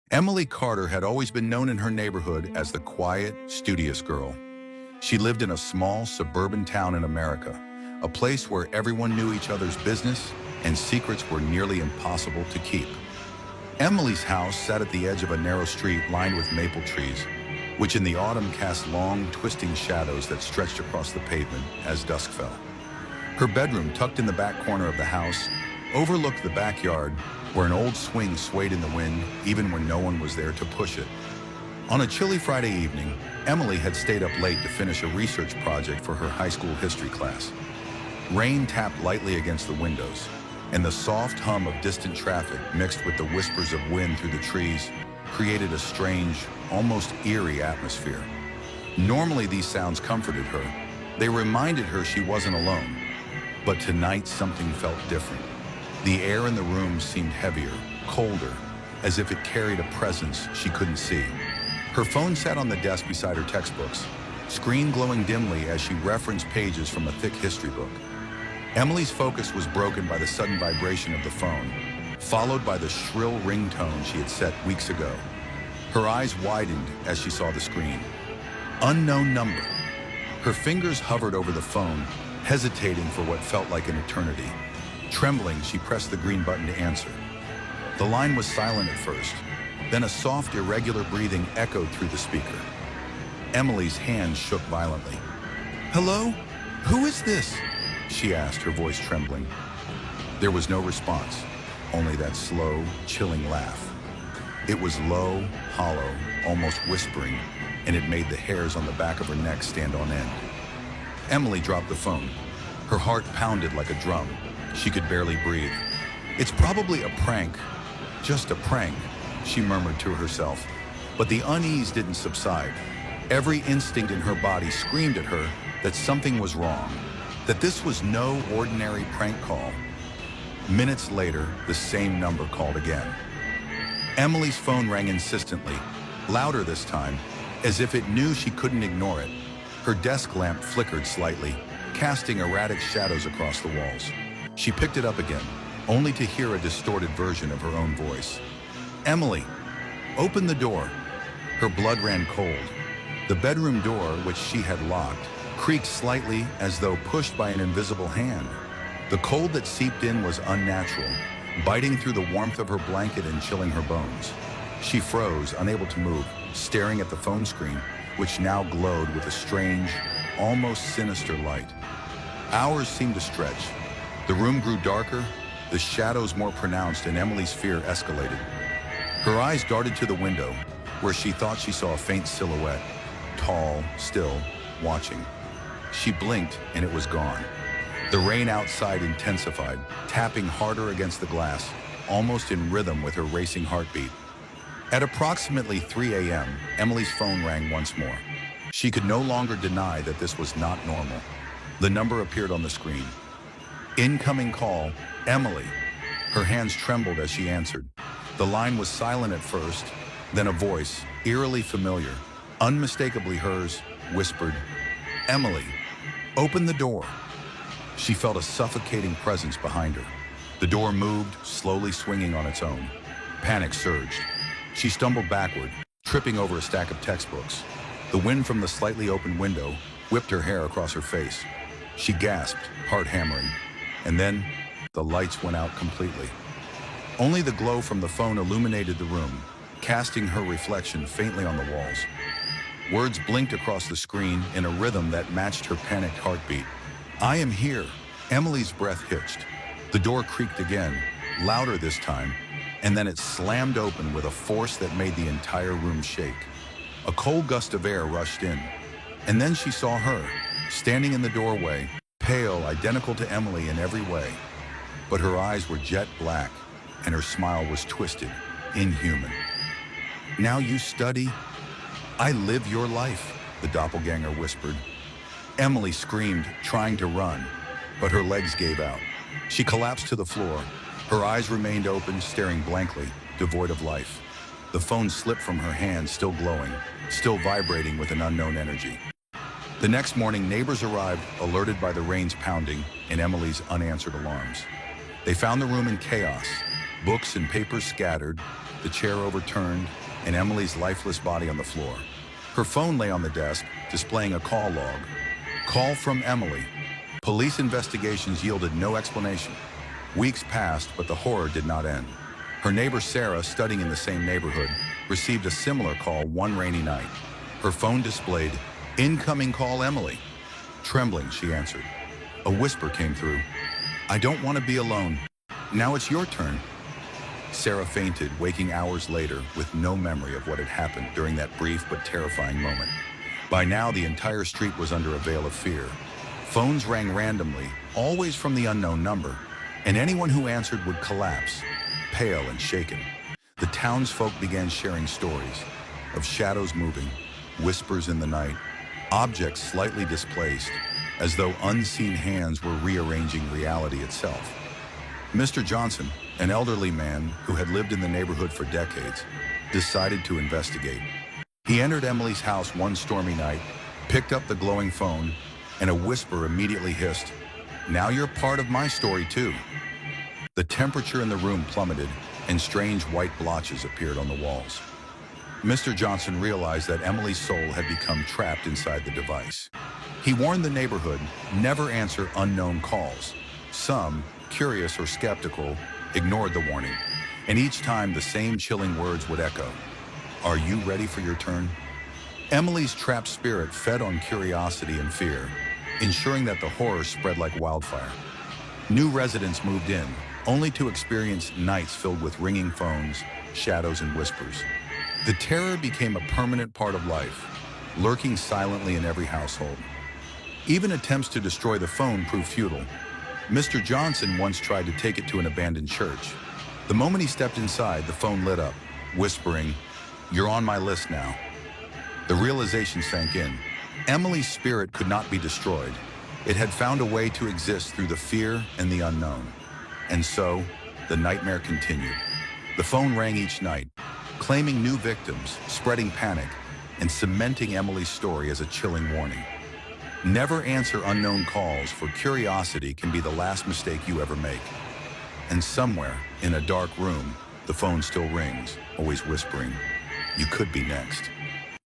Emily Carter had always been known in her neighborhood as the quiet, studious girl. She lived in a small suburban town in America, a place where everyone knew each other's business and secrets were nearly impossible to keep. Emily's house sat at the edge of a narrow street lined with maple trees, which in the autumn cast long, twisting shadows that stretched across the pavement as dusk fell. Her bedroom, tucked in the back corner of the house, overlooked the backyard where an old swing swayed in the wind even when no one was there to push it. On a chilly Friday evening, Emily had stayed up late to finish a research project for her high school history class. Rain tapped lightly against the windows, and the soft hum of distant traffic mixed with the whispers of wind through the trees created a strange, almost eerie atmosphere. Normally these sounds comforted her. They reminded her she wasn't alone. But tonight something felt different. The air in the room seemed heavier, colder, as if it carried a presence she couldn't see. Her phone sat on the desk beside her textbooks, screen glowing dimly as she referenced pages from a thick history book. Emily's focus was broken by the sudden vibration of the phone, followed by the shrill ringtone she had set weeks ago. Her eyes widened as she saw the screen. Unknown number. Her fingers hovered over the phone, hesitating for what felt like an eternity. Trembling, she pressed the green button to answer. The line was silent at first, then a soft, irregular breathing echoed through the speaker. Emily's hands shook violently. "Hello? Who is this?" she asked, her voice trembling. There was no response, only that slow, chilling laugh. It was low, hollow, almost whispering, and it made the hairs on the back of her neck stand on end. Emily dropped the phone. Her heart pounded like a drum. She could barely breathe. "It's probably a prank. Just a prank," she murmured to herself. But the unease didn't subside. Every instinct in her body screamed at her that something was wrong, that this was no ordinary prank call. Minutes later, the same number called again. Emily's phone rang insistently, louder this time, as if it knew she couldn't ignore it. Her desk lamp flickered slightly, casting erratic shadows across the walls. She picked it up again, only to hear a distorted version of her own voice. "Emily, open the door." Her blood ran cold. The bedroom door, which she had locked, creaked slightly as though pushed by an invisible hand. The cold that seeped in was unnatural, biting through the warmth of her blanket and chilling her bones. She froze, unable to move, staring at the phone screen, which now glowed with a strange, almost sinister light. Hours seemed to stretch. The room grew darker, the shadows more pronounced, and Emily's fear escalated. Her eyes darted to the window, where she thought she saw a faint silhouette, tall, still, watching. She blinked, and it was gone. The rain outside intensified, tapping harder against the glass, almost in rhythm with her racing heartbeat. At approximately 3 a.m., Emily's phone rang once more. She could no longer deny that this was not normal. The number appeared on the screen. "Incoming call, Emily." Her hands trembled as she answered. The line was silent at first, then a voice, eerily familiar, unmistakably hers, whispered, "Emily, open the door." She felt a suffocating presence behind her. The door moved, slowly swinging on its own. Panic surged. She stumbled backward, tripping over a stack of textbooks. The wind from the slightly open window whipped her hair across her face. She gasped, heart hammering. And then, the lights went out completely. Only the glow from the phone illuminated the room, casting her reflection faintly on the walls. Words blinked across the screen in a rhythm that matched her panicked heartbeat. "I am here." Emily's breath hitched. The door creaked again, louder this time, and then it slammed open with a force that made the entire room shake. A cold gust of air rushed in, and then she saw her, standing in the doorway, pale, identical to Emily in every way. But her eyes were jet black, and her smile was twisted, inhuman. "Now you study? I live your life," the doppelganger whispered. Emily screamed, trying to run, but her legs gave out. She collapsed to the floor. Her eyes remained open, staring blankly, devoid of life. The phone slipped from her hand, still glowing, still vibrating with an unknown energy. The next morning, neighbors arrived, alerted by the rain's pounding and Emily's unanswered alarms. They found the room in chaos, books and papers scattered, the chair overturned, and Emily's lifeless body on the floor. Her phone lay on the desk, displaying a call log. Call from Emily. Police investigations yielded no explanation. Weeks passed, but the horror did not end. Her neighbor Sarah, studying in the same neighborhood, received a similar call one rainy night. Her phone displayed, "Incoming call Emily." Trembling, she answered. A whisper came through. "I don't want to be alone. Now it's your turn." Sarah fainted, waking hours later with no memory of what had happened during that brief but terrifying moment. By now, the entire street was under a veil of fear. Phones rang randomly, always from the unknown number, and anyone who answered would collapse, pale and shaken. The townsfolk began sharing stories of shadows moving, whispers in the night, objects slightly displaced, as though unseen hands were rearranging reality itself. Mr. Johnson, an elderly man who had lived in the neighborhood for decades, decided to investigate. He entered Emily's house one stormy night, picked up the glowing phone, and a whisper immediately hissed, "Now you're part of my story too." The temperature in the room plummeted, and strange white blotches appeared on the walls. Mr. Johnson realized that Emily's soul had become trapped inside the device. He warned the neighborhood, never answer unknown calls. Some, curious or skeptical, ignored the warning, and each time the same chilling words would echo, "Are you ready for your turn?" Emily's trapped spirit fed on curiosity and fear, ensuring that the horror spread like wildfire. New residents moved in, only to experience nights filled with ringing phones, shadows, and whispers. The terror became a permanent part of life, lurking silently in every household. Even attempts to destroy the phone proved futile. Mr. Johnson once tried to take it to an abandoned church. The moment he stepped inside, the phone lit up, whispering, "You're on my list now." The realization sank in. Emily's spirit could not be destroyed. It had found a way to exist through the fear and the unknown. And so, the nightmare continued. The phone rang each night, claiming new victims, spreading panic, and cementing Emily's story as a chilling warning. Never answer unknown calls, for curiosity can be the last mistake you ever make. And somewhere, in a dark room, the phone still rings, always whispering, "You could be next."